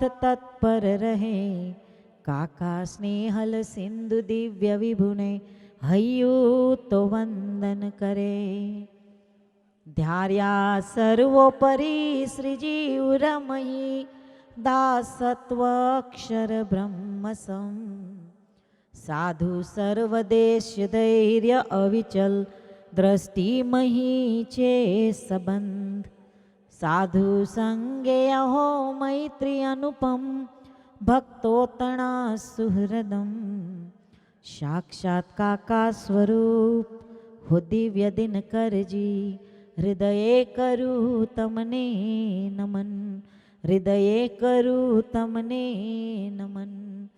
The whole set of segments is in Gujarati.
तत्पर रहे। काका स्नेहल सिंधु दिव्य विभुने हय्यू तो वंदन करे। ध्यार्या सर्वोपरि श्रीजीव रमयी दासत्व अक्षर ब्रह्मसं। साधु सर्वदेश धैर्य अविचल दृष्टि मही छे संबंध। साधु संगे अहो मैत्री अनुपम भक्तो तणा सुहृदम। साक्षात काका स्वरूप हो दिव्य दिनकर जी। हृदये करूँ तमने नमन, हृदये करूँ तमने नमन।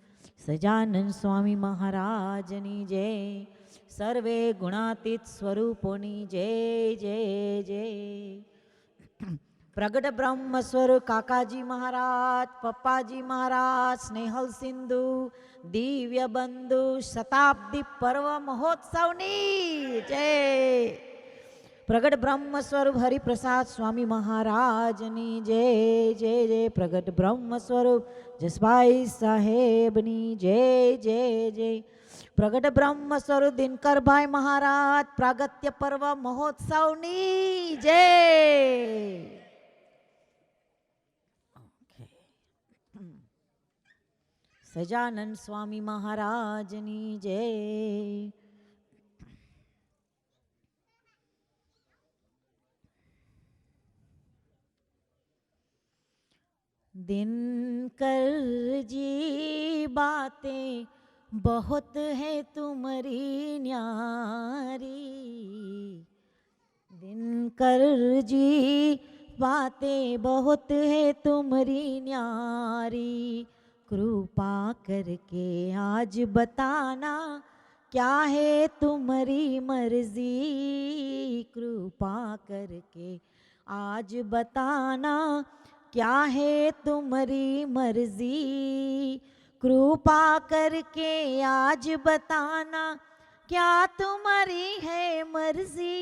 सजानंद स्वामी महाराजनी जय। सर्वे गुणातीत स्वरूपोनी जय जय जय। प्रगट ब्रह्म स्वरूप काकाजी महाराज, पप्पाजी महाराज, स्नेहल सिंधु दिव्य बंधु शताब्दी पर्व महोत्सवनी जय। प्रगट ब्रह्म स्वरूप हरिप्रसाद स्वामी महाराजनी जय जय जय। प्रगट ब्रह्म स्वरूप जसभाई साहेबनी जय जय जय। प्रगट ब्रह्म स्वरूप दिनकर भाई महाराज प्रागत्य पर्व महोत्सवनी जय। सजानंद स्वामी महाराजनी जय। दिनकर जी बातें बहुत है तुम्हारी न्यारी। दिनकर जी बातें बहुत है तुम्हारी न्यारी। कृपा करके आज बताना क्या है तुम्हारी मर्जी। कृपा करके आज बताना क्या है तुम्हारी मर्जी। कृपा करके आज बताना क्या तुम्हारी है मर्जी।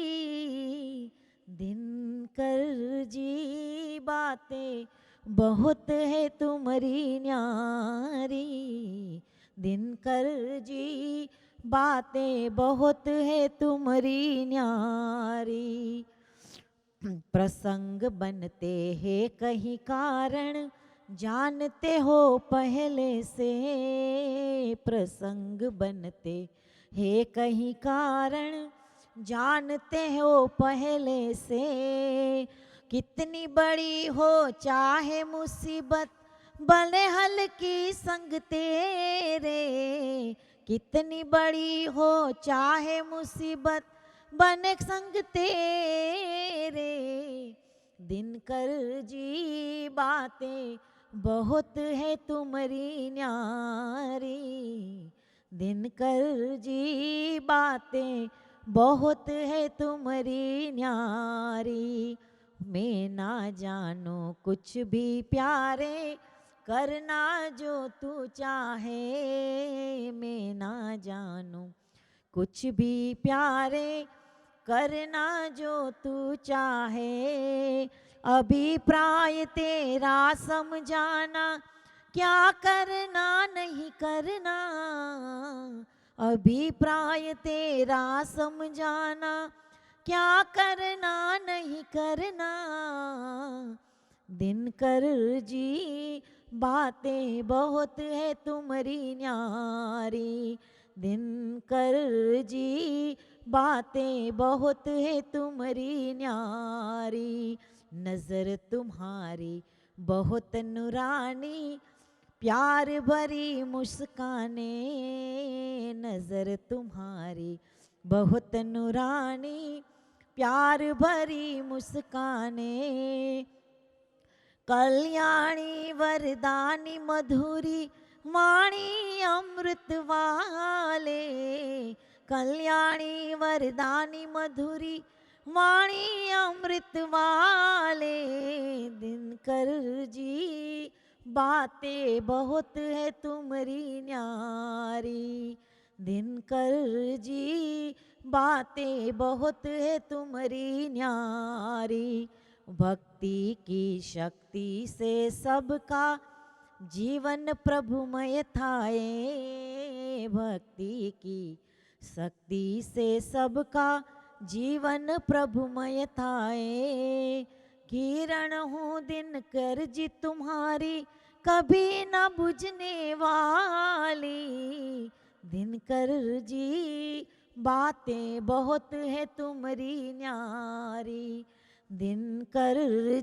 दिनकर जी बातें बहुत है तुम्हारी न्यारी। दिनकर जी बातें बहुत है तुम्हारी न्यारी। प्रसंग बनते हैं कहीं कारण जानते हो पहले से। प्रसंग बनते हैं कहीं कारण जानते हो पहले से। कितनी बड़ी हो चाहे मुसीबत बने हल्की संग तेरे। कितनी बड़ी हो चाहे मुसीबत बने संग तेरे। दिनकर जी बातें बहुत है तुम्हारी न्यारी। दिनकर जी बातें बहुत है तुम्हारी न्यारी। मैं ना जानो कुछ भी प्यारे करना जो तू चाहे। मैं ना जानो कुछ भी प्यारे करना जो तू चाहे। अभिप्राय तेरा समझाना क्या करना नहीं करना। अभिप्राय तेरा समझाना क्या करना नहीं करना। दिनकर जी बातें बहुत है तुम्हारी न्यारी। दिनकर जी बातें बहुत है तुम्हारी न्यारी। नजर तुम्हारी बहुत नूरानी प्यार भरी मुस्काने। नजर तुम्हारी बहुत नूरानी प्यार भरी मुस्काने। कल्याणी वरदानी मधुरी वाणी अमृत वाले। कल्याणी वरदानी मधुरी वाणी अमृत वाले। दिनकर जी बातें बहुत है तुम्हारी न्यारी। दिनकर जी बातें बहुत है तुम्हारी न्यारी। भक्ति की शक्ति से सबका जीवन प्रभुमय थाए। भक्ति की शक्ति से सबका जीवन प्रभुमय थाए। किरण हूँ दिन कर जी तुम्हारी कभी न बुझने वाली। दिनकर जी बातें बहुत है तुम्हारी न्यारी। दिनकर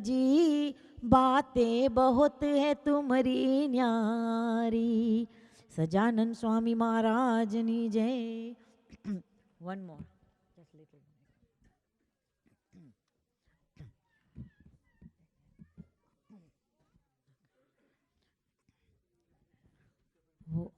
जी बातें बहुत है तुम्हारी न्यारी। सजानंद स्वामी महाराज नी जय। वन मोर जस्ट लिटिल वो ओके।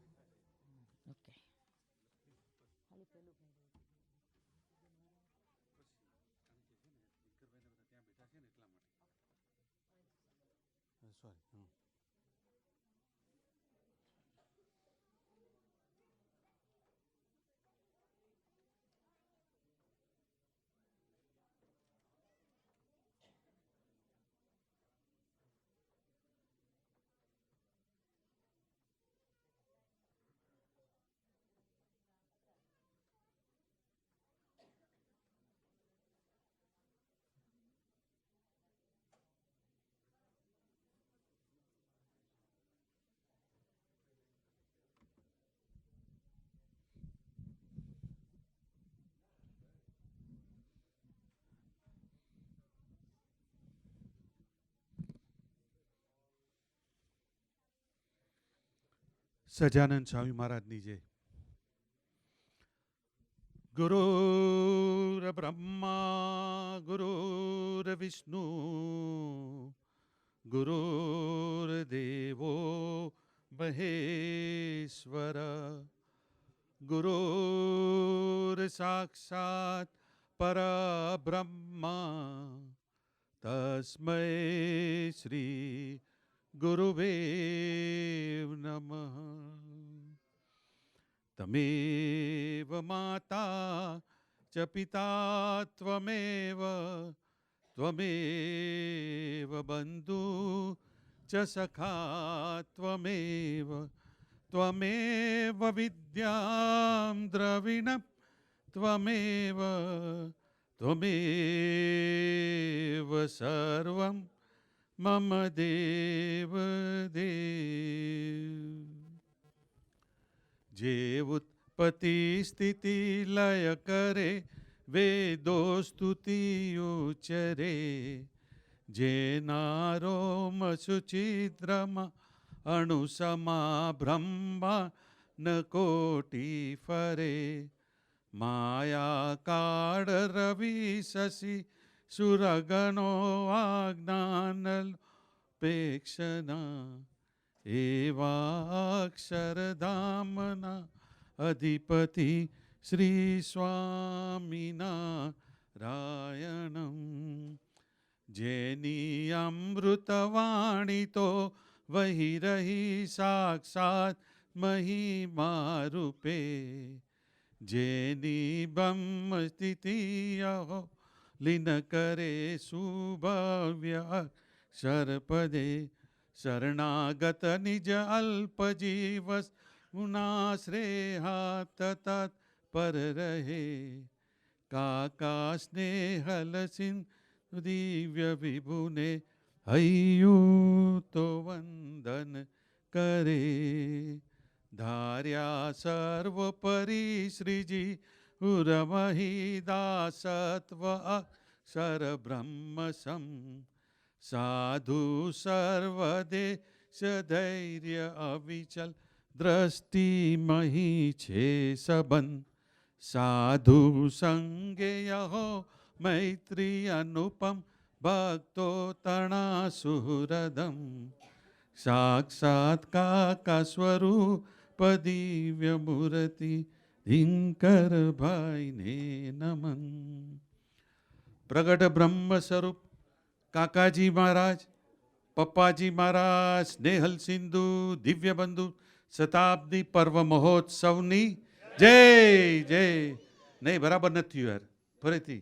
સજાનંદ સ્વામી મહારાજની જય. ગુરુર્બ્રહ્મા ગુરુર્વિષ્ણુ ગુરુર્દેવો મહેશ્વર ગુરુર્સાક્ષાત પરબ્રહ્મા તસ્મૈ શ્રી ગુરુવે નમઃ. તમેવ માતા ચ પિતા ત્વમેવ ત્વમેવ બંધુ ચ સખા ત્વમેવ ત્વમેવ વિદ્યાં દ્રવિણં ત્વમેવ ત્વમેવ સર્વં મમ દેવ દેવ. જે ઉત્પત્તિ સ્થિતિ લય કરે વેદો સ્તુતિઓ ચરે. જેના રોમ સુચિદ્રમાં અણુસમા બ્રહ્મા ન કોટી ફરે. માયા કાળ રવિ શશી સુરગણો આજ્ઞાન પેક્ષના. એવા અક્ષરધામના અધિપતિ શ્રી સ્વામિનારાયણમ. જેની અમૃતવાણી તો વહી રહી સાક્ષાત મહિમા રૂપે. જેની બ્રહ્મ સ્થિતિ અહો લીન કરે સુભવ્ય અક્ષરપદે. શરણાગત નિજ અલ્પ જીવસ મુનાશ્રેહા તત પર રહે. કાકા સ્નેહલ સિંધુ દિવ્ય વિભુને હૈયું તો વંદન કરે. ધાર્યા સર્વોપરી શ્રીજી ઉરમહી દાસત્વ અક્ષર બ્રહ્મ સમ. સાધુ સર્વદેશ ધૈર્ય અવિચલ દ્રષ્ટિ મહી છે સંબંધ. સાધુ સંગે યહો મૈત્રી અનુપમ ભક્તો તણા સુહૃદમ. સાક્ષાત કાકા સ્વરૂપ દિવ્ય મૂર્તિ દિનકર ભાઈને નમન. પ્રગટ બ્રહ્મ સ્વરૂપ કાકાજી મહારાજ, પપ્પાજી મહારાજ, સ્નેહલ સિંધુ દિવ્ય બંધુ શતાબ્દી પર્વ મહોત્સવની જય જય. નહીં બરાબર નથી થયું યાર, ફરીથી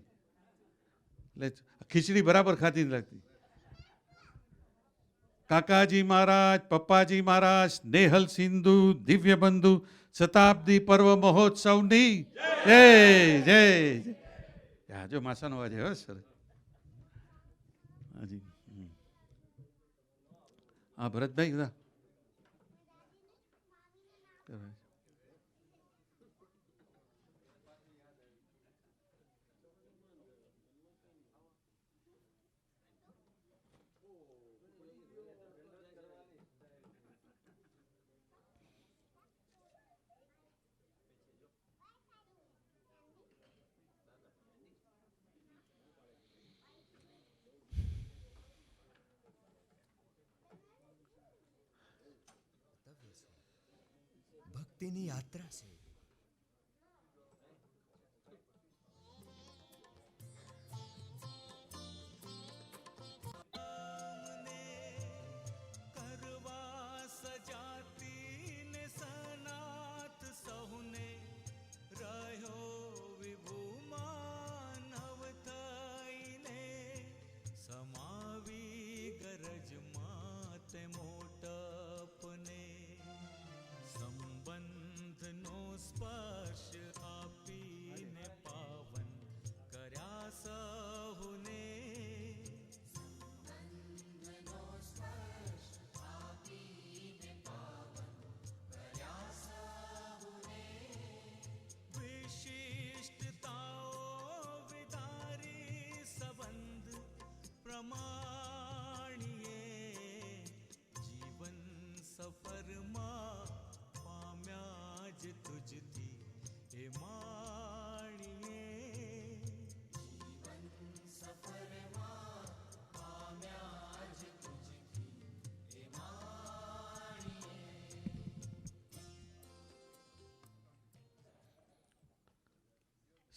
એટલે ખીચડી બરાબર ખાતી નથી લાગતી. કાકાજી મહારાજ, પપ્પાજી મહારાજ, સ્નેહલ સિંધુ, દિવ્ય બંધુ, શતાબ્દી પર્વ મહોત્સવની જય જય જય. જો માસાનો અવાજ હે સર. હાજી. હા ભરતભાઈ બધા ભક્તિની યાત્રા છે.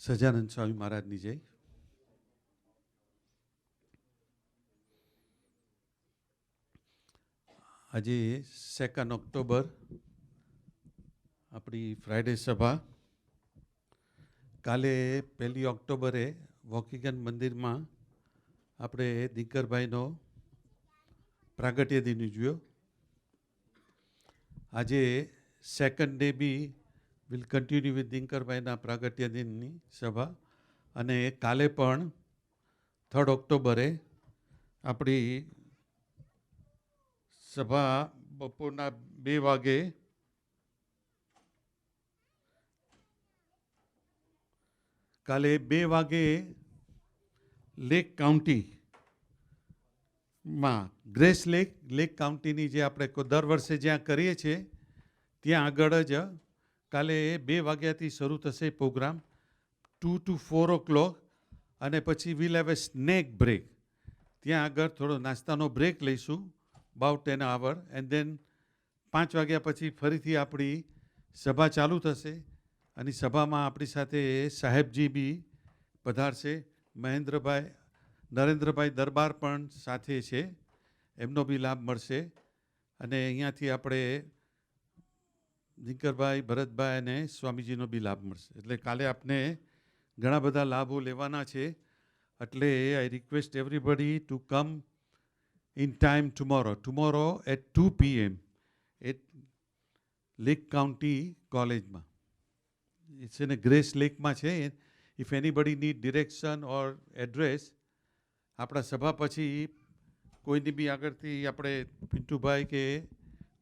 સજાનંદ સ્વામી મહારાજની જય. આજે 2 ઓક્ટોબર આપણી ફ્રાઈડે સભા. કાલે 1 ઓક્ટોબરે વોકિંગન મંદિરમાં આપણે દિનકરભાઈનો પ્રાગટ્ય દિન ઉજવ્યો. આજે second day we will continue with દિનકરભાઈના પ્રાગટ્ય દિનની સભા. અને કાલે પણ 3 ઓક્ટોબરે આપણી સભા બપોરના 2 વાગે કાલે 2 વાગે લેક કાઉન્ટીમાં ગ્રેસ લેક કાઉન્ટીની જે આપણે દર વર્ષે જ્યાં કરીએ છીએ ત્યાં આગળ જ કાલે 2 વાગ્યાથી શરૂ થશે પ્રોગ્રામ 2 to 4 o'clock. અને પછી will have a snack break. ત્યાં આગળ થોડો નાસ્તાનો બ્રેક લઈશું અબાઉટ 10 hour. એન્ડ દેન 5 વાગ્યા પછી ફરીથી આપણી સભા ચાલુ થશે. અને સભામાં આપણી સાથે સાહેબજી બી પધારશે. મહેન્દ્રભાઈ, નરેન્દ્રભાઈ દરબાર પણ સાથે છે, એમનો બી લાભ મળશે. અને અહીંયાથી આપણે દિનકરભાઈ, ભરતભાઈ અને સ્વામીજીનો બી લાભ મળશે. એટલે કાલે આપને ઘણા બધા લાભો લેવાના છે. એટલે I request everybody to come in time tomorrow at 2 PM at lake county કોલેજમાં. ઇટ્સ ઇન ગ્રેસ લેકમાં છે. If anybody need direction or address, આપણા સભા પછી કોઈની બી આગળથી આપણે પિન્ટુભાઈ કે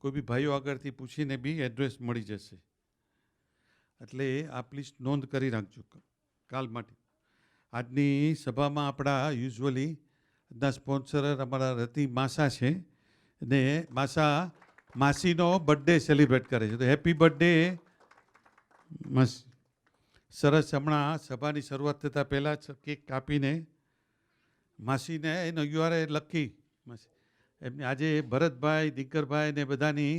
કોઈ બી ભાઈઓ આગળથી પૂછીને બી એડ્રેસ મળી જશે. એટલે આ પ્લીઝ નોંધ કરી રાખજો કાલ માટે. આજની સભામાં આપણા યુઝ્યુઅલી આજના સ્પોન્સર અમારા રતિ માસા છે. અને માસીનો બર્થડે સેલિબ્રેટ કરે છે. તો હેપી બર્થડે માસી. સરસ. હમણાં સભાની શરૂઆત થતાં પહેલાં જ કેક કાપીને માસીને એનો યુ આર એ લકી માસી એમની આજે ભરતભાઈ, દિનકરભાઈ ને બધાની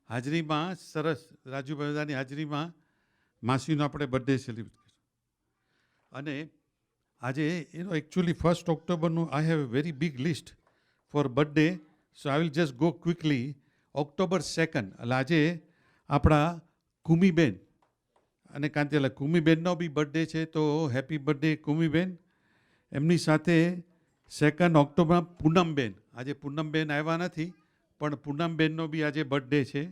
હાજરીમાં, સરસ રાજુભાઈ બધાની હાજરીમાં માસીનો આપણે બર્થડે સેલિબ્રેટ કરીશું. અને આજે એકચ્યુઅલી 1 ઓક્ટોબરનું I have a very big list for birthday. So I will just go quickly. October 2 એટલે આજે આપણા કુમીબેન અને કાંતિલા કુમીબેનનો બી બર્થડે છે. તો હેપી બર્થડે કુમીબેન. એમની સાથે 2 ઓક્ટોબર પૂનમબેન. આજે પૂનમબેન આવ્યા નથી પણ પૂનમબેનનો બી આજે બર્થડે છે.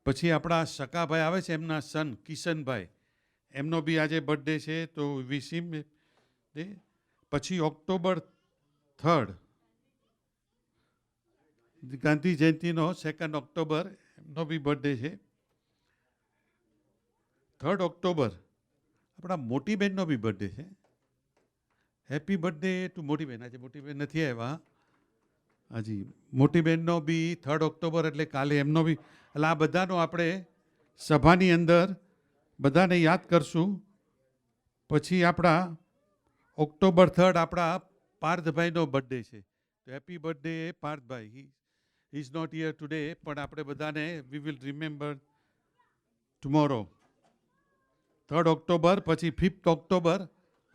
પછી આપણા સકાભાઈ આવે છે, એમના સન કિશનભાઈ, એમનો બી આજે બર્થડે છે, તો વિશ હિમ. પછી ઓક્ટોબર 3 ગાંધી જયંતિનો 2 ઓક્ટોબર એમનો બી બર્થડે છે. 3 ઓક્ટોબર આપણા મોટીબેનનો બી બર્થડે છે. હેપી બર્થડે ટુ મોટીબેન. આજે મોટીબેન નથી આવ્યા. હાજી, મોટીબેનનો બી 3 ઓક્ટોબર એટલે કાલે એમનો બી. એટલે આ બધાનો આપણે સભાની અંદર બધાને યાદ કરશું. પછી આપણા ઓક્ટોબર 3 આપણા પાર્થભાઈનો બર્થડે છે. તો happy birthday Parthbhai. He is not here today, પણ આપણે બધાને we will remember tomorrow. 3 October. પછી 5 ઓક્ટોબર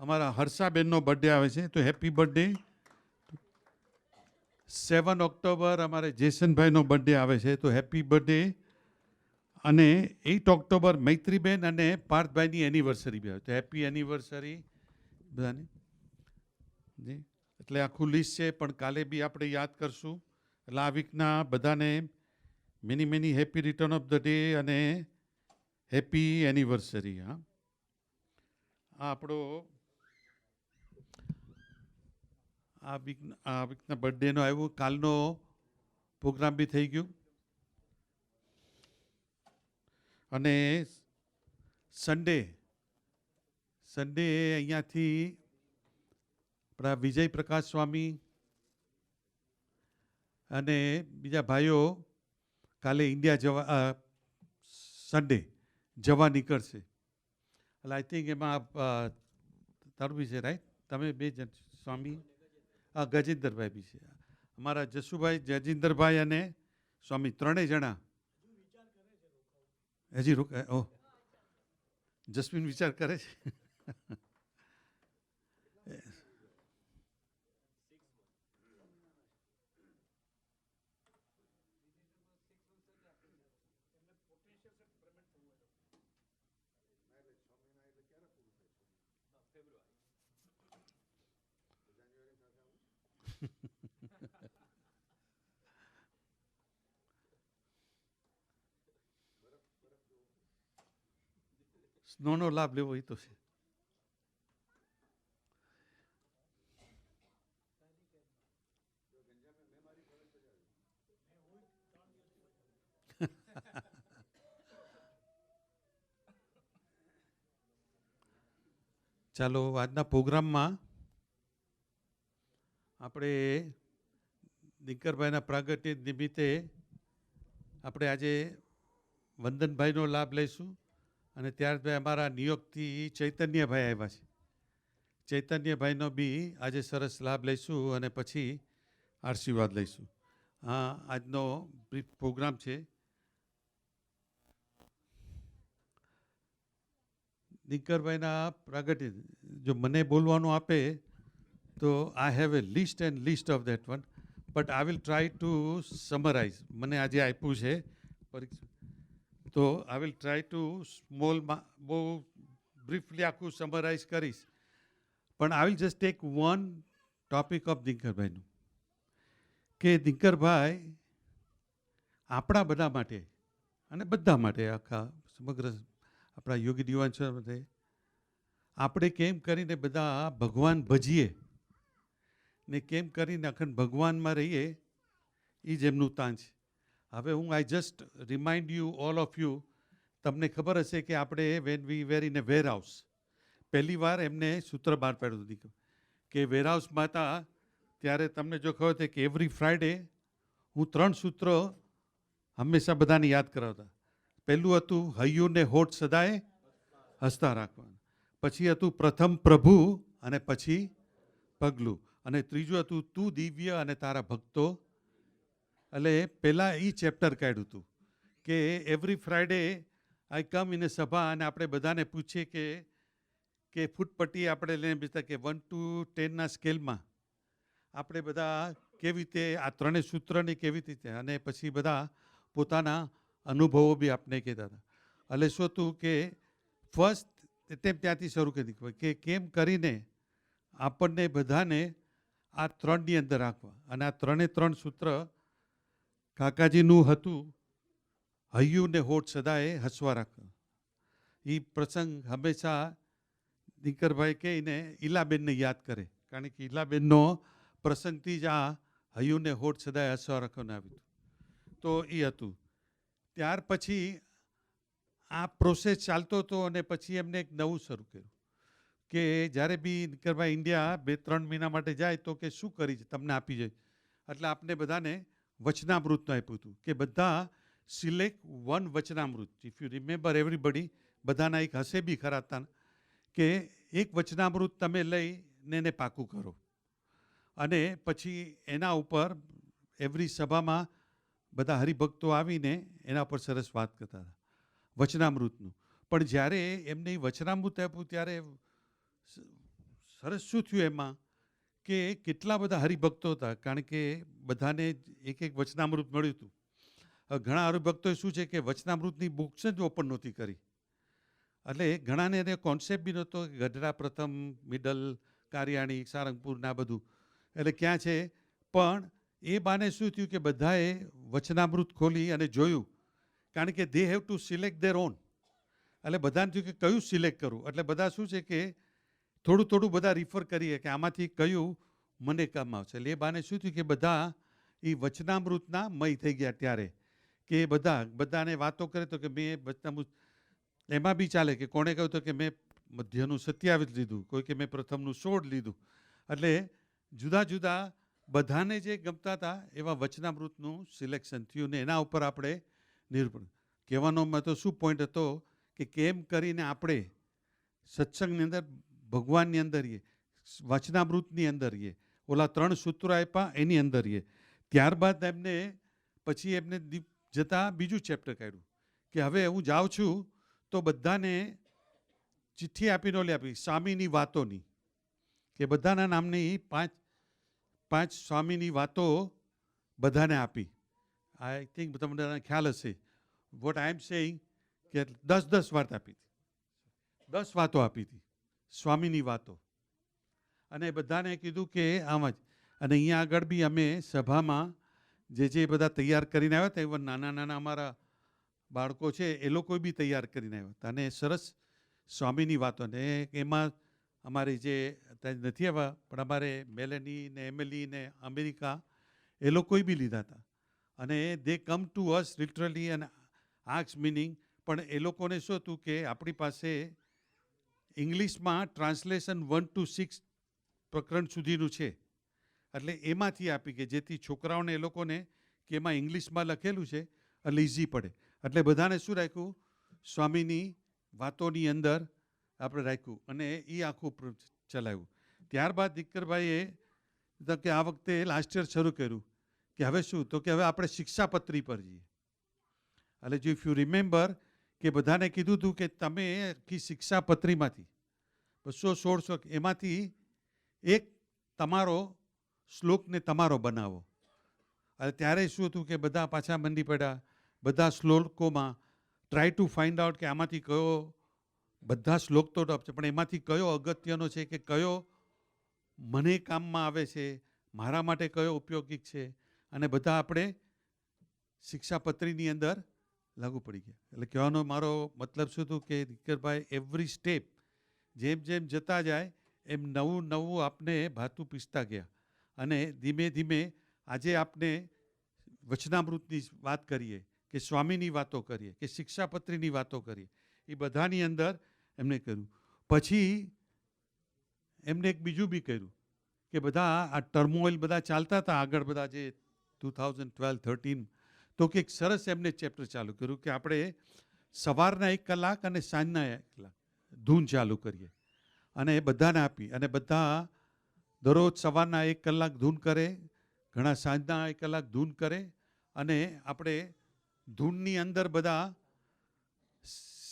અમારા હર્ષાબેનનો બર્થડે આવે છે, તો હેપી બર્થડે. 7 ઓક્ટોબર અમારે જેસનભાઈનો બર્થડે આવે છે, તો હેપી બર્થડે. અને 8 ઓક્ટોબર મૈત્રીબેન અને પાર્થભાઈની એનિવર્સરી બી આવે, તો હેપી એનિવર્સરી બધાને. જી, એટલે આખું લિસ્ટ છે, પણ કાલે બી આપણે યાદ કરશું. એટલે આ વીકના બધાને many many happy return of the day અને હેપી એનિવર્સરી. હા, આ આપણો આ વીકના બર્થડેનો આવ્યું. કાલનો પ્રોગ્રામ બી થઈ ગયું. અને સન્ડે અહીંયાથી આપણા વિજય પ્રકાશ સ્વામી અને બીજા ભાઈઓ કાલે ઇન્ડિયા જવા સન્ડે જવા નીકળશે. એટલે આઈ થિંક એમાં તારું બી છે, રાઈટ? તમે 2 જણ સ્વામી, ગજેન્દ્રભાઈ બી છે. અમારા જસુભાઈ, ગજેન્દ્રભાઈ અને સ્વામી 3 જણા હજી રોકાય. ઓહ, જસ્મીન વિચાર કરે છે. સ્નોનો લાભ લેવો એ તો છે. ચાલો, આજના પ્રોગ્રામમાં આપણે દિનકરભાઈના પ્રાગટ્ય નિમિત્તે આપણે આજે વંદનભાઈનો લાભ લઈશું. અને ત્યારબાદ અમારા ન્યુયોર્કથી ચૈતન્યભાઈ આવ્યા છે. ચૈતન્યભાઈનો બી આજે સરસ લાભ લઈશું અને પછી આશીર્વાદ લઈશું. હા, આજનો બ્રીફ પ્રોગ્રામ છે. દિનકરભાઈના પ્રાગટ્ય જો મને બોલવાનું આપે તો I have a list and list of that one, but I will try to summarise. મને આજે આપ્યું છે પરીક્ષા, તો આઈ વિલ ટ્રાય ટુ બહુ બ્રીફલી આખું સમરાઇઝ કરીશ. પણ I will just take one topic of દિનકરભાઈનું, કે દિનકરભાઈ આપણા બધા માટે અને બધા માટે, આખા સમગ્ર આપણા યોગી દિવાન માટે આપણે કેમ કરીને બધા ભગવાન ભજીએ ને કેમ કરીને અખંડ ભગવાનમાં રહીએ, એ જ એમનું તાન છે. હવે હું I just remind you all of you. તમને ખબર હશે કે આપણે when we were in a warehouse, પહેલી વાર એમને સૂત્ર બહાર પાડ્યું હતું કે વેરહાઉસમાં હતા ત્યારે તમને જો ખબર છે કે એવરી ફ્રાઈડે હું 3 સૂત્ર હંમેશા બધાને યાદ કરાવતા. પહેલું હતું હૈયુંને હોઠ સદાય હસતા રાખવાનું. પછી હતું પ્રથમ પ્રભુ અને પછી પગલું. અને ત્રીજું હતું તું દિવ્ય અને તારા ભક્તો. એટલે પહેલાં એ ચેપ્ટર કાઢ્યું હતું કે every Friday I come in a સભા અને આપણે બધાને પૂછીએ કે ફૂટપટ્ટી આપણે લઈને બેસતા કે 1 to 10ના સ્કેલમાં આપણે બધા કેવી રીતે આ 3 સૂત્રની કેવી રીતે, અને પછી બધા પોતાના અનુભવો બી આપણે કહેતા હતા. એટલે શું હતું કે ફર્સ્ટ એટેમ્પ ત્યાંથી શરૂ કરી કે કેમ કરીને આપણને બધાને આ 3ની અંદર રાખવા. અને આ 3 સૂત્ર કાકાજીનું હતું હૈયું ને હોઠ સદાએ હસવા રાખ. એ પ્રસંગ હંમેશા દીકરભાઈ કહીને ઈલાબેનને યાદ કરે, કારણ કે ઈલાબેનનો પ્રસંગથી જ આ હૈયું ને હોઠ સદાએ હસવા રાખવાને આવ્યું હતું. તો એ હતું. ત્યાર પછી આ પ્રોસેસ ચાલતો હતો અને પછી એમને એક નવું શરૂ કર્યું કે જ્યારે બી દીકરભાઈ ઇન્ડિયા 2-3 મહિના માટે જાય તો કે શું કરી છે તમને આપી જાય. એટલે આપને બધાને વચનામૃતનું આપ્યું હતું કે બધા select one Vachanamrut. If you remember everybody, બધાના એક હશે બી ખરા હતા કે એક વચનામૃત તમે લઈને એને પાકું કરો અને પછી એના ઉપર એવરી સભામાં બધા હરિભક્તો આવીને એના પર સરસ વાત કરતા હતા વચનામૃતનું. પણ જ્યારે એમને એ વચનામૃત આપ્યું ત્યારે સરસ શું થયું એમાં કે કેટલા બધા હરિભક્તો હતા, કારણ કે બધાને એક એક વચનામૃત મળ્યું હતું. હવે ઘણા હરિભક્તોએ શું છે કે વચનામૃતની બુક્સ જ ઓપન નહોતી કરી, એટલે ઘણાને એને કોન્સેપ્ટ બી નહોતો કે ગઢડા પ્રથમ, મિડલ, કારિયાણી, સારંગપુર ને આ બધું એટલે ક્યાં છે. પણ એ બાને શું થયું કે બધાએ વચનામૃત ખોલી અને જોયું, કારણ કે they have to select there on. એટલે બધાને થયું કે કયું સિલેક્ટ કરવું. એટલે બધા શું છે કે થોડું થોડું બધા રિફર કરીએ કે આમાંથી કયું મને કામ આવશે. એટલે એ બાને શું થયું કે બધા એ વચનામૃતના મય થઈ ગયા ત્યારે કે બધાને વાતો કરે તો કે મેં વચનામૃત એમાં બી ચાલે કે કોણે કહ્યું તો કે મેં મધ્યનું 27 લીધું, કોઈ કે મેં પ્રથમનું 16 લીધું. એટલે જુદા જુદા બધાને જે ગમતા હતા એવા વચનામૃતનું સિલેક્શન થયું ને એના ઉપર આપણે નિર્ભર. કહેવાનો તો શું પોઈન્ટ હતો કે કેમ કરીને આપણે સત્સંગની અંદર, ભગવાનની અંદર રહીએ, વચનામૃતની અંદર રહીએ, ઓલા 3 સૂત્રો આપ્યા એની અંદર રહીએ. ત્યારબાદ એમને પછી એમને જતાં બીજું ચેપ્ટર કાઢ્યું કે હવે હું જાઉં છું તો બધાને ચિઠ્ઠી આપીને ઓલી આપી સ્વામીની વાતોની, કે બધાના નામની 5 સ્વામીની વાતો બધાને આપી. આઈ થિંક તમને ખ્યાલ હશે વોટ આઈ એમ સેઇંગ કે 10 વાત આપી હતી, 10 વાતો આપી હતી સ્વામીની વાતો. અને બધાને કીધું કે આમ જ. અને અહીંયા આગળ બી અમે સભામાં જે બધા તૈયાર કરીને આવ્યા હતા, એવા નાના નાના અમારા બાળકો છે એ લોકો બી તૈયાર કરીને આવ્યા હતા. અને સરસ સ્વામીની વાતો. ને એમાં અમારી જે નથી આવ્યા પણ અમારે મેલેની ને એમિલી ને અમેરિકા એ લોકોએ બી લીધા હતા. અને દે કમ ટુ અસ લિટરલી અને આક્સ મિનિંગ. પણ એ લોકોને શું હતું કે આપણી પાસે ઇંગ્લિશમાં ટ્રાન્સલેશન 1 to 6 પ્રકરણ સુધીનું છે, એટલે એમાંથી આપી કે જેથી છોકરાઓને એ લોકોને કે એમાં ઇંગ્લિશમાં લખેલું છે એટલે ઇઝી પડે. એટલે બધાને શું રાખ્યું, સ્વામીની વાતોની અંદર આપણે રાખ્યું અને એ આખું ચલાવ્યું. ત્યારબાદ દીકરભાઈએ કે આ વખતે લાસ્ટ યર શરૂ કર્યું કે હવે શું, તો કે હવે આપણે શિક્ષાપત્રી પર જઈએ. એટલે જો ઇફ યુ રિમેમ્બર કે બધાને કીધું હતું કે તમે આખી શિક્ષાપત્રીમાંથી 200-1600 એમાંથી એક તમારો શ્લોકને તમારો બનાવો. અને ત્યારે શું હતું કે બધા પાછા મંડી પડ્યા, બધા શ્લોકોમાં ટ્રાય ટુ ફાઇન્ડ આઉટ કે આમાંથી કયો, બધા શ્લોક તો ટફ છે પણ એમાંથી કયો અગત્યનો છે, કે કયો મને કામમાં આવે છે, મારા માટે કયો ઉપયોગી છે. અને બધા આપણે શિક્ષાપત્રીની અંદર લાગુ પડી ગયા. એટલે કહેવાનો મારો મતલબ શું હતું કે દીકરભાઈ એવરી સ્ટેપ જેમ જેમ જતા જાય એમ નવું નવું આપને ભાતું પીસતા ગયા. અને ધીમે ધીમે આજે આપને વચનામૃતની વાત કરીએ કે સ્વામીની વાતો કરીએ કે શિક્ષાપત્રીની વાતો કરીએ, એ બધાની અંદર એમને કર્યું. પછી એમને એક બીજું બી કર્યું કે બધા આ ટર્મોઇલ બધા ચાલતા હતા આગળ, બધા જે 2012-13, તો કે એક સરસ એમને ચેપ્ટર ચાલુ કર્યું કે આપણે સવારના 1 કલાક અને સાંજના 1 કલાક ધૂન ચાલુ કરીએ. અને બધાને આપી અને બધા દરરોજ સવારના 1 કલાક ધૂન કરે, ઘણા સાંજના 1 કલાક ધૂન કરે. અને આપણે ધૂનની અંદર બધા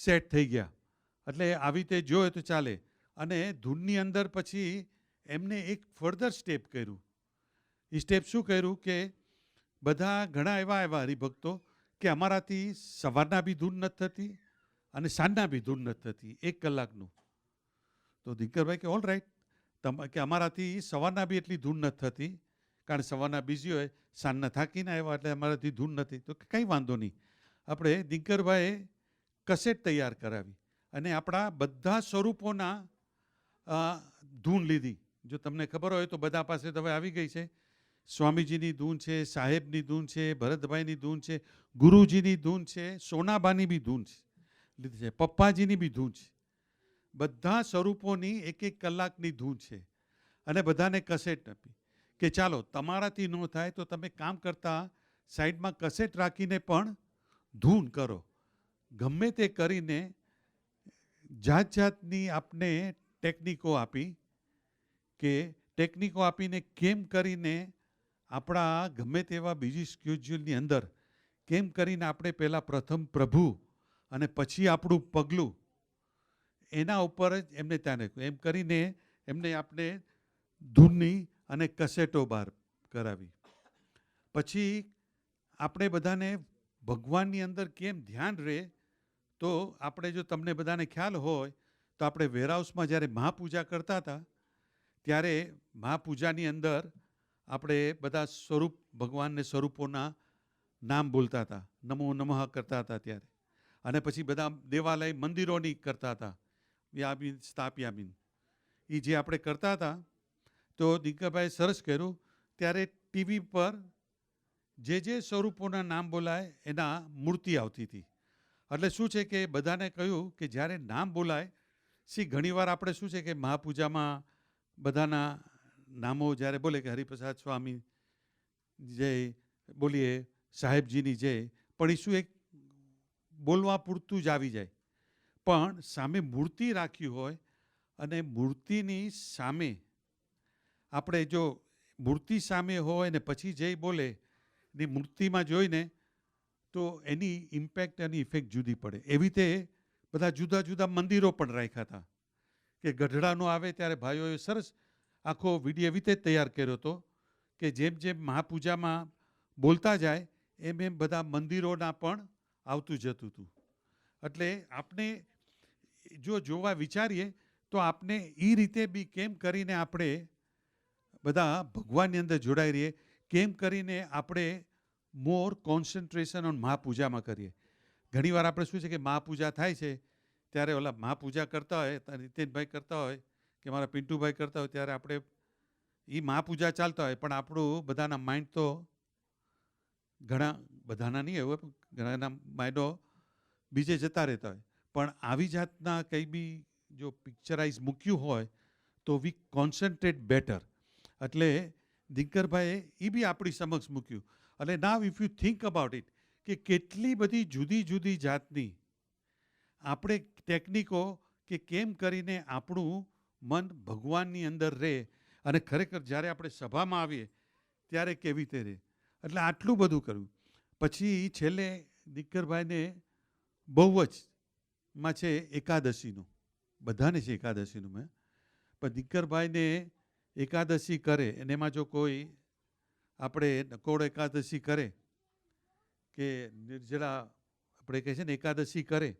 સેટ થઈ ગયા. એટલે આવી રીતે જોઈએ તો ચાલે. અને ધૂનની અંદર પછી એમને એક ફર્ધર સ્ટેપ કર્યું. એ સ્ટેપ શું કર્યું કે બધા ઘણા એવા હરિભક્તો કે અમારાથી સવારના બી ધૂન નથી થતી અને સાંજના બી ધૂન નથી થતી 1 કલાકનું. તો દીકરભાઈ કે ઓલ રાઈટ, કે અમારાથી સવારના બી એટલી ધૂન નથી થતી કારણ સવારના બિઝી હોય, સાંજના થાકીને આવ્યા એટલે અમારાથી ધૂન નથી, તો કંઈ વાંધો નહીં. આપણે દિનકરભાઈએ કસેટ તૈયાર કરાવી અને આપણા બધા સ્વરૂપોના ધૂન લીધી. જો તમને ખબર હોય તો બધા પાસે તો હવે આવી ગઈ છે. સ્વામીજીની ધૂન છે, સાહેબની ધૂન છે, ભરતભાઈની ધૂન છે, ગુરુજીની ધૂન છે, સોનાબાની બી ધૂન છે લીધી છે, પપ્પાજીની બી ધૂન છે. બધા સ્વરૂપોની 1-1 કલાકની ધૂન છે અને બધાને કસેટ આપી કે ચાલો તમારાથી ન થાય તો તમે કામ કરતા સાઈડમાં કસેટ રાખીને પણ ધૂન કરો. ગમે તે કરીને જાત જાતની આપને ટેકનિકો આપી કે ટેકનિકો આપીને કેમ કરીને આપણા ગમે તેવા બીજી સ્કેડ્યુલની અંદર કેમ કરીને આપણે પહેલાં પ્રથમ પ્રભુ અને પછી આપણું પગલું એના ઉપર જ એમને ત્યાં રાખ્યું. એમ કરીને એમને આપણે ધૂનની અને કસેટો બહાર કરાવી. પછી આપણે બધાને ભગવાનની અંદર કેમ ધ્યાન રહે, તો આપણે જો તમને બધાને ખ્યાલ હોય તો આપણે વેરહાઉસમાં જ્યારે મહાપૂજા કરતા હતા ત્યારે મહાપૂજાની અંદર આપણે બધા સ્વરૂપ ભગવાનને સ્વરૂપોના નામ બોલતા હતા, નમો નમઃ કરતા હતા ત્યારે. અને પછી બધા દેવાલય મંદિરોની કરતા હતા, યામીન સ્થાપ્યામીન, એ જે આપણે કરતા હતા. તો દિનકરભાઈએ સરસ કર્યું. ત્યારે ટીવી પર જે સ્વરૂપોના નામ બોલાય એના મૂર્તિ આવતી હતી. એટલે શું છે કે બધાને કહ્યું કે જ્યારે નામ બોલાય, ઘણીવાર આપણે શું છે કે મહાપૂજામાં બધાના નામો જ્યારે બોલે કે હરિપ્રસાદ સ્વામી જય બોલીએ, સાહેબજીની જય, પણ એ શું એક બોલવા પૂરતું જ આવી જાય. પણ સામે મૂર્તિ રાખી હોય અને મૂર્તિની સામે આપણે જો મૂર્તિ સામે હોય ને પછી જય બોલે ને મૂર્તિમાં જોઈને તો એની ઇમ્પેક્ટ, એની ઇફેક્ટ જુદી પડે. એવી રીતે બધા જુદા જુદા મંદિરો પણ રાખ્યા હતા કે ગઢડાનો આવે ત્યારે ભાઈઓએ સરસ આખો વિડીયો એવી રીતે તૈયાર કર્યો હતો કે જેમ જેમ મહાપૂજામાં બોલતા જાય એમ એમ બધા મંદિરોના પણ આવતું જતું હતું. એટલે આપણે જો જોવા વિચારીએ તો આપણે એ રીતે બી કેમ કરીને આપણે બધા ભગવાનની અંદર જોડાઈ રહીએ, કેમ કરીને આપણે મોર કોન્સન્ટ્રેશન ઓન મહાપૂજામાં કરીએ. ઘણીવાર આપણે શું છે કે મહાપૂજા થાય છે ત્યારે ઓલા મહાપૂજા કરતા હોય, નીતિનભાઈ કરતા હોય કે મારા પિન્ટુભાઈ કરતા હોય, ત્યારે આપણે એ મહાપૂજા ચાલતા હોય પણ આપણું બધાના માઇન્ડ તો ઘણા બધાના નહીં હોય, ઘણાના માઇન્ડો બીજે જતા રહેતા હોય. પણ આવી જાતના કંઈ બી જો પિક્ચરાઇઝ મૂક્યું હોય તો વી કોન્સન્ટ્રેટ બેટર. એટલે દિનકરભાઈએ એ બી આપણી સમક્ષ મૂક્યું. એટલે નાવ if you think about it કે કેટલી બધી જુદી જુદી જાતની આપણે ટેકનિકો કે કેમ કરીને આપણું મન ભગવાનની અંદર રહે અને ખરેખર જ્યારે આપણે સભામાં આવીએ ત્યારે કેવી રીતે રહે. એટલે આટલું બધું કર્યું. પછી છેલ્લે દિનકરભાઈને બહુ જ માં છે એકાદશીનું, બધાને છે એકાદશીનું મેં, પણ દિનકરભાઈને એકાદશી કરે અને એમાં જો કોઈ આપણે નકોડ એકાદશી કરે કે નિર્જળા આપણે કહે છે ને એકાદશી કરે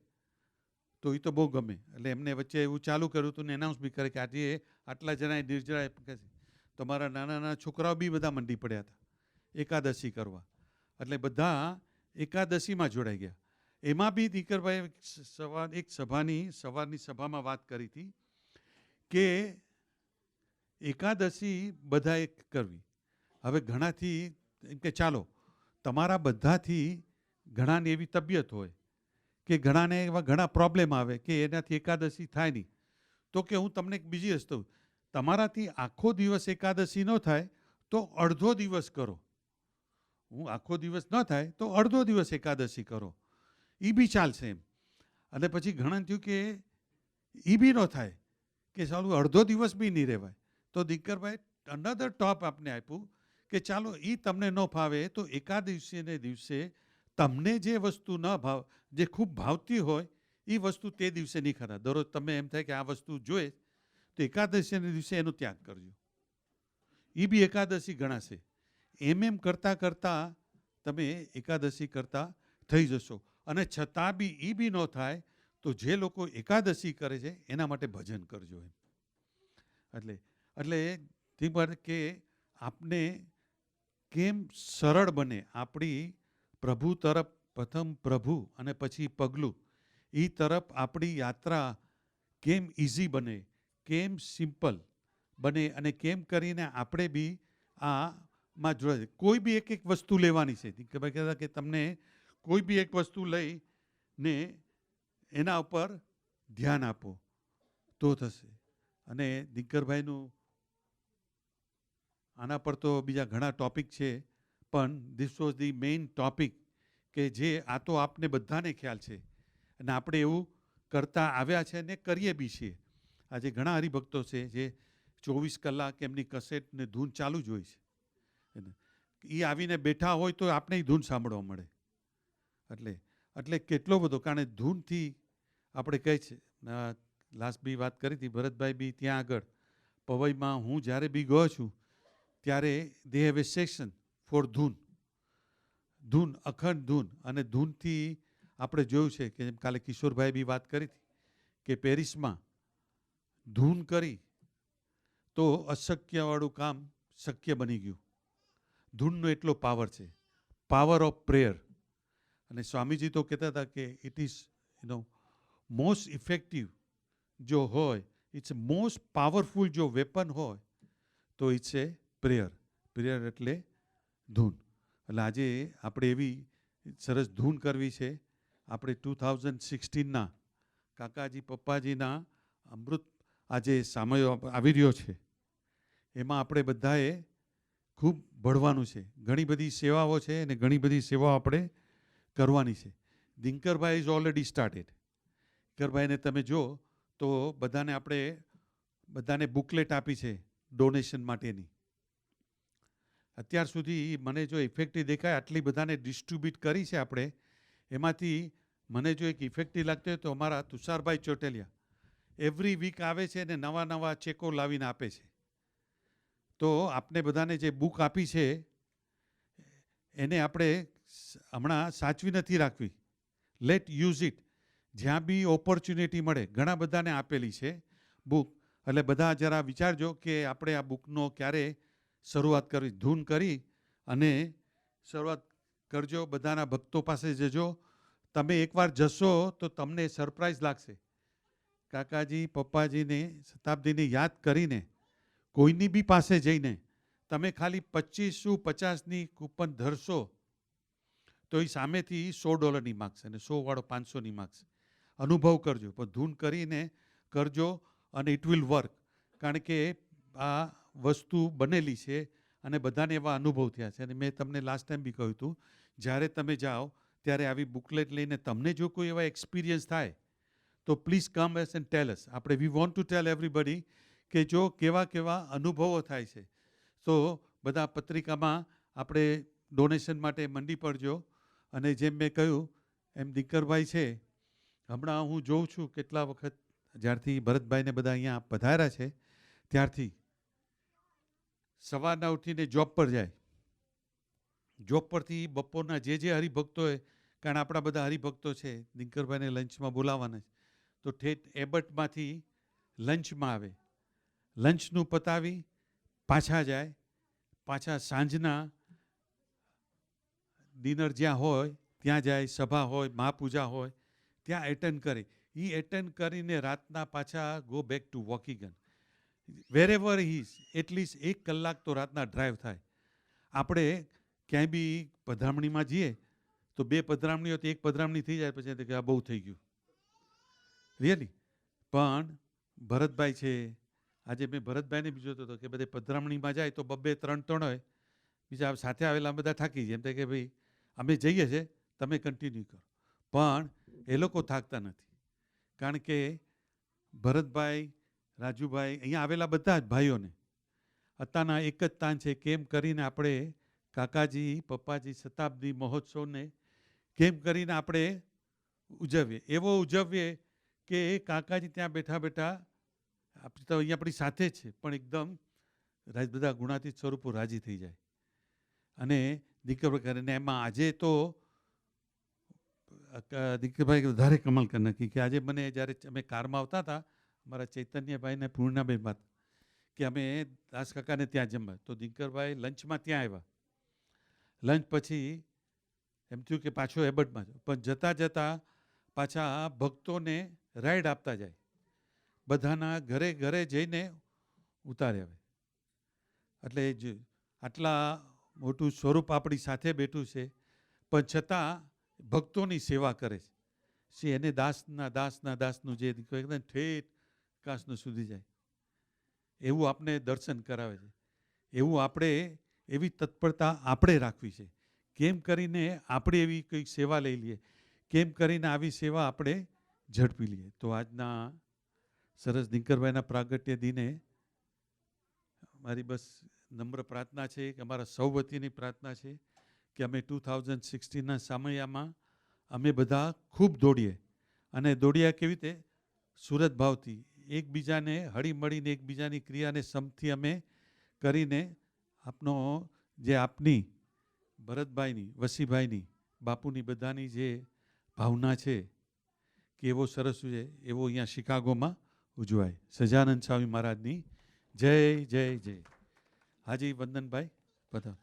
તો એ તો બહુ ગમે. એટલે એમને વચ્ચે એવું ચાલુ કર્યું હતું ને એનાઉન્સ બી કરે કે આજે આટલા જણાએ નિર્જળા કહે છે. તો મારા નાના નાના છોકરાઓ બી બધા મંડી પડ્યા હતા એકાદશી કરવા. એટલે બધા એકાદશીમાં જોડાઈ ગયા. એમાં બી દિનકરભાઈએ એક સવારની સભામાં વાત કરી હતી કે એકાદશી બધાએ કરવી. હવે ઘણાથી એમ કે ચાલો તમારા બધાથી ઘણાની એવી તબિયત હોય કે ઘણાને એવા ઘણા પ્રોબ્લેમ આવે કે એનાથી એકાદશી થાય નહીં, તો કે હું તમને એક બીજી વસ્તુ, તમારાથી આખો દિવસ એકાદશી ન થાય તો અડધો દિવસ કરો. હું આખો દિવસ ન થાય તો અડધો દિવસ એકાદશી કરો, એ બી ચાલશે એમ. અને પછી ઘણા થયું કે એ બી ન થાય કે ચાલો અડધો દિવસ બી નહીં રહેવાય. તો દિનકરભાઈ અનધર ટોપ આપને આપ્યું કે ચાલો એ તમને ન ફાવે તો એકાદશીને દિવસે તમને જે વસ્તુ ન જે ખૂબ ભાવતી હોય એ વસ્તુ તે દિવસે નહીં ખાતા. દરરોજ તમે એમ થાય કે આ વસ્તુ જોઈએ તો એકાદશીને દિવસે એનો ત્યાગ કરજો, એ બી એકાદશી ગણાશે. એમ કરતાં કરતાં તમે એકાદશી કરતા થઈ જશો. અને છતાં બી એ બી ન થાય તો જે લોકો એકાદશી કરે છે એના માટે ભજન કરજો એમ. એટલે કે આપને કેમ સરળ બને આપણી પ્રભુ તરફ, પ્રથમ પ્રભુ અને પછી પગલું, એ તરફ આપણી યાત્રા કેમ ઇઝી બને, કેમ સિમ્પલ બને, અને કેમ કરીને આપણે બી આમાં જોડે. કોઈ બી એક વસ્તુ લેવાની છે કે ભાઈ કહેતા કે તમને કોઈ બી એક વસ્તુ લઈને એના ઉપર ધ્યાન આપો તો થશે. અને દિનકરભાઈનું આના પર તો બીજા ઘણા ટોપિક છે, પણ this was the main topic કે જે આ તો આપને બધાને ખ્યાલ છે અને આપણે એવું કરતા આવ્યા છે અને કરીએ બી છીએ. આજે ઘણા હરિભક્તો છે જે 24 કલાક એમની કસેટ ને ધૂન ચાલુ જ હોય છે. એ આવીને બેઠા હોય તો આપણે ધૂન સાંભળવા મળે. એટલે કેટલો બધો, કારણ ધૂનથી આપણે કહે છે, લાસ્ટ બી વાત કરી હતી ભરતભાઈ બી ત્યાં આગળ પવઈમાં, હું જ્યારે બી ગયો છું ત્યારે they have a section for ધૂન, અખંડ ધૂન. અને ધૂનથી આપણે જોયું છે કે જેમ કાલે કિશોરભાઈ બી વાત કરી હતી કે પેરિસમાં ધૂન કરી તો અશક્યવાળું કામ શક્ય બની ગયું. ધૂનનો એટલો પાવર છે, પાવર ઓફ પ્રેયર. અને સ્વામીજી તો કહેતા હતા કે ઇટ ઇઝ મોસ્ટ ઇફેક્ટિવ જો હોય, ઇટ્સ મોસ્ટ પાવરફુલ જો વેપન હોય તો ઇટ્સ એ પ્રેયર. પ્રેયર એટલે ધૂન. એટલે આજે આપણે એવી સરસ ધૂન કરવી છે. આપણે 2016ના કાકાજી પપ્પાજીના અમૃત આજે સમય આવી રહ્યો છે, એમાં આપણે બધાએ ખૂબ ભળવાનું છે. ઘણી બધી સેવાઓ છે અને ઘણી બધી સેવાઓ આપણે કરવાની છે. દિનકરભાઈ ઇઝ ઓલરેડી સ્ટાર્ટેડ. દિનકરભાઈને તમે જો તો બધાને બુકલેટ આપી છે ડોનેશન માટેની. અત્યાર સુધી મને જો ઇફેક્ટિવ દેખાય આટલી બધાને ડિસ્ટ્રીબ્યુટ કરી છે આપણે, એમાંથી મને જો એક ઇફેક્ટિવ લાગતો હોય તો અમારા તુષારભાઈ ચોટેલિયા એવરી વીક આવે છે અને નવા નવા ચેકો લાવીને આપે છે. તો આપને બધાને જે બુક આપી છે એને આપણે હમણાં સાચવી નથી રાખવી. Let use it. જ્યાં બી ઓપોર્ચ્યુનિટી મળે, ઘણા બધાને આપેલી છે બુક. એટલે બધા જરા વિચારજો કે આપણે આ બુકનો ક્યારે શરૂઆત કરવી. ધૂન કરી અને શરૂઆત કરજો. બધાના ભક્તો પાસે જજો. તમે એકવાર જશો તો તમને સરપ્રાઈઝ લાગશે. કાકાજી પપ્પાજીને શતાબ્દીને યાદ કરીને કોઈની બી પાસે જઈને તમે ખાલી 25 50ની કૂપન ધરશો તો એ સામેથી $100 માગશે અને 100 વાળો 500 માગશે. અનુભવ કરજો, પણ ધૂન કરીને કરજો અને ઇટ વિલ વર્ક. કારણ કે આ વસ્તુ બનેલી છે અને બધાને એવા અનુભવ થયા છે. અને મેં તમને લાસ્ટ ટાઈમ બી કહ્યું હતું, જ્યારે તમે જાઓ ત્યારે આવી બુકલેટ લઈને તમને જો કોઈ એવા એક્સપિરિયન્સ થાય તો please come S and tell અસ. આપણે we want to tell everybody કે જો કેવા કેવા અનુભવો થાય છે. તો બધા પત્રિકામાં આપણે ડોનેશન માટે મંડી પડજો. અને જેમ મેં કહ્યું એમ દિનકરભાઈ છે, હમણાં હું જોઉં છું કેટલા વખત જ્યારથી ભરતભાઈને બધા અહીંયા પધાર્યા છે ત્યારથી સવારના ઉઠીને જોબ પર જાય. જોબ પરથી બપોરના જે હરિભક્તોએ, કારણ આપણા બધા હરિભક્તો છે, દિનકરભાઈને લંચમાં બોલાવવાના છે, તો ઠેઠ એબટમાંથી લંચમાં આવે, લંચનું પતાવી પાછા જાય, પાછા સાંજના ડિનર જ્યાં હોય ત્યાં જાય, સભા હોય, મહાપૂજા હોય ત્યાં એટેન્ડ કરે. એ એટેન્ડ કરીને રાતના પાછા ગો બેક ટુ વોકિંગન. વેરેવર ઇઝ એટલીસ્ટ 1 કલાક તો રાતના ડ્રાઈવ થાય. આપણે ક્યાંય બી પધરામણીમાં જઈએ તો 2 પધરામણીઓ તો 1 પધરામણી થઈ જાય પછી કે આ બહુ થઈ ગયું રિયલી. પણ ભરતભાઈ છે, આજે મેં ભરતભાઈને બી જોતો હતો કે બધે પધરામણીમાં જાય તો 2 3 હોય, બીજા સાથે આવેલા બધા થાકી જાય. એમ થાય કે ભાઈ અમે જઈએ છીએ, તમે કન્ટિન્યુ કરો. પણ એ લોકો થાકતા નથી, કારણ કે ભરતભાઈ, રાજુભાઈ, અહીંયા આવેલા બધા જ ભાઈઓને અત્યારના એક જ તાન છે, કેમ કરીને આપણે કાકાજી પપ્પાજી શતાબ્દી મહોત્સવને કેમ કરીને આપણે ઉજવીએ. એવો ઉજવીએ કે કાકાજી ત્યાં બેઠા બેઠા આપણે તો અહીંયા આપણી સાથે જ છે, પણ એકદમ બધા ગુણાતીત સ્વરૂપો રાજી થઈ જાય. અને દીકરો કરીને એમાં આજે તો દીકરભાઈ વધારે કમાલ કરી નાખી કે આજે મને જ્યારે અમે કારમાં આવતા હતા, મારા ચૈતન્યભાઈને પૂર્ણાબેન વાત કે અમે દાસ કાકાને ત્યાં જમવા, તો દીકરભાઈ લંચમાં ત્યાં આવ્યા લંચ પછી એમ થયું કે પાછો એબર્ટમાં જાઉં, પણ જતાં જતાં પાછા ભક્તોને રાઈડ આપતા જાય, બધાના ઘરે ઘરે જઈને ઉતારે આવે. એટલે જ આટલા મોટું સ્વરૂપ આપણી સાથે બેઠું છે, પણ છતાં ભક્તોની સેવા કરે છે. સી એને દાસનું જે એકદમ ઠેઠ કાસનું સુધી જાય એવું આપણે દર્શન કરાવે છે. એવું આપણે એવી તત્પરતા આપણે રાખવી છે. કેમ કરીને આપણે એવી કંઈક સેવા લઈ લઈએ, કેમ કરીને આવી સેવા આપણે ઝડપી લઈએ. તો આજના સરસ દિનકરભાઈના પ્રાગટ્ય દિને મારી બસ નમ્ર પ્રાર્થના છે કે અમારા સૌ વતીની પ્રાર્થના છે કે અમે 2016ના સમયમાં અમે બધા ખૂબ દોડીએ, અને દોડ્યા કેવી રીતે? સુરત ભાવથી એકબીજાને હળી મળીને એકબીજાની ક્રિયાને સમથી અમે કરીને આપનો જે આપની ભરતભાઈની, વસીભાઈની, બાપુની બધાની જે ભાવના છે કે એવો સરસ છે, એવો અહીંયા શિકાગોમાં ઉજવાય. સજાનંદ સ્વામી મહારાજની જય જય જય. હાજી વંદનભાઈ બધા.